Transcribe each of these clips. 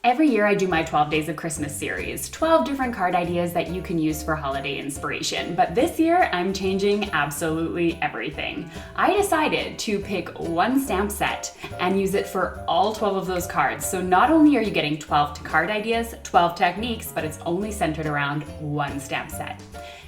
Every year I do my 12 Days of Christmas series, 12 different card ideas that you can use for holiday inspiration. But this year I'm changing absolutely everything. I decided to pick one stamp set and use it for all 12 of those cards. So not only are you getting 12 card ideas, 12 techniques, but it's only centered around one stamp set.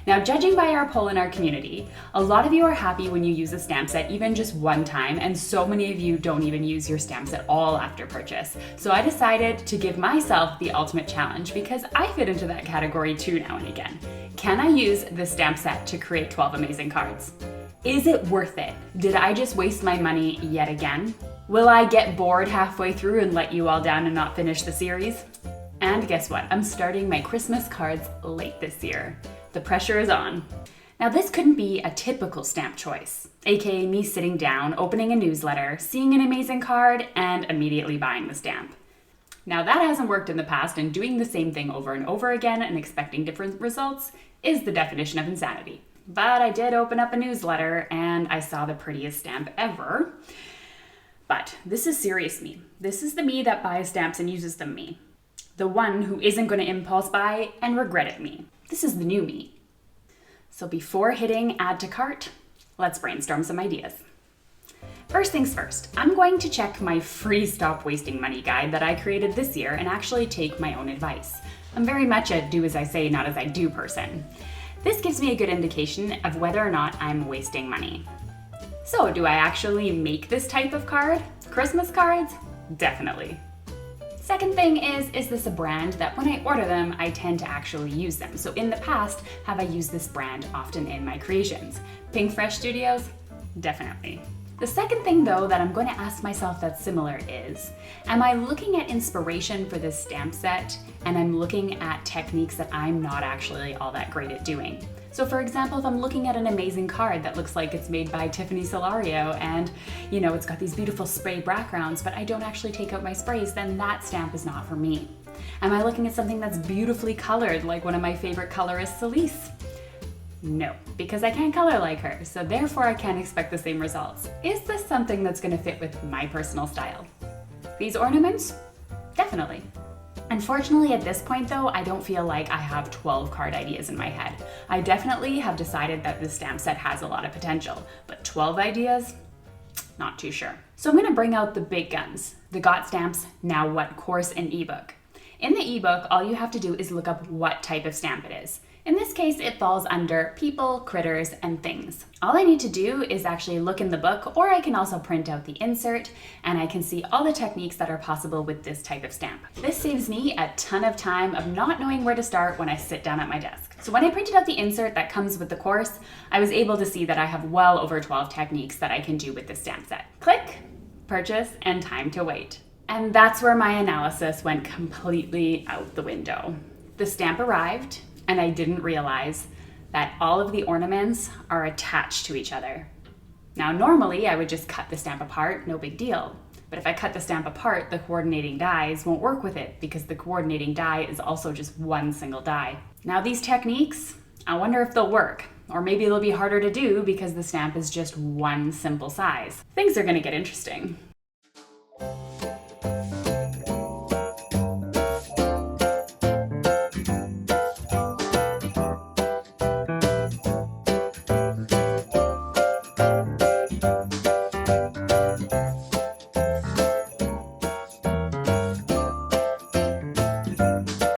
Now, judging by our poll in our community, a lot of you are happy when you use a stamp set even just one time, and so many of you don't even use your stamps at all after purchase. So I decided to give myself the ultimate challenge because I fit into that category too now and again. Can I use the stamp set to create 12 amazing cards? Is it worth it? Did I just waste my money yet again? Will I get bored halfway through and let you all down and not finish the series? And guess what? I'm starting my Christmas cards late this year. The pressure is on. Now, this couldn't be a typical stamp choice, aka me sitting down, opening a newsletter, seeing an amazing card, and immediately buying the stamp. Now, that hasn't worked in the past, and doing the same thing over and over again and expecting different results is the definition of insanity. But I did open up a newsletter and I saw the prettiest stamp ever. But this is serious me. This is the me that buys stamps and uses them me. The one who isn't going to impulse buy and regret it me. This is the new me. So before hitting add to cart, let's brainstorm some ideas. First things first, I'm going to check my free Stop Wasting Money guide that I created this year and actually take my own advice. I'm very much a do as I say, not as I do person. This gives me a good indication of whether or not I'm wasting money. So do I actually make this type of card? Christmas cards? Definitely. Second thing is this a brand that when I order them, I tend to actually use them? So in the past, have I used this brand often in my creations? Pinkfresh Studios? Definitely. The second thing though that I'm going to ask myself that's similar is, am I looking at inspiration for this stamp set and I'm looking at techniques that I'm not actually all that great at doing? So for example, if I'm looking at an amazing card that looks like it's made by Tiffany Solario and it's got these beautiful spray backgrounds, but I don't actually take out my sprays, then that stamp is not for me. Am I looking at something that's beautifully colored like one of my favorite colorists, Celise? No, because I can't color like her, so therefore I can't expect the same results. Is this something that's going to fit with my personal style? These ornaments? Definitely. Unfortunately, at this point though, I don't feel like I have 12 card ideas in my head. I definitely have decided that this stamp set has a lot of potential, but 12 ideas? Not too sure. So I'm gonna bring out the big guns, the Got Stamps Now What course and ebook. In the ebook, all you have to do is look up what type of stamp it is. In this case, it falls under people, critters, and things. All I need to do is actually look in the book, or I can also print out the insert, and I can see all the techniques that are possible with this type of stamp. This saves me a ton of time of not knowing where to start when I sit down at my desk. So when I printed out the insert that comes with the course, I was able to see that I have well over 12 techniques that I can do with this stamp set. Click, purchase, and time to wait. And that's where my analysis went completely out the window. The stamp arrived, and I didn't realize that all of the ornaments are attached to each other. Now, normally I would just cut the stamp apart, no big deal. But if I cut the stamp apart, the coordinating dies won't work with it because the coordinating die is also just one single die. Now these techniques, I wonder if they'll work. Or maybe they'll be harder to do because the stamp is just one simple size. Things are gonna get interesting.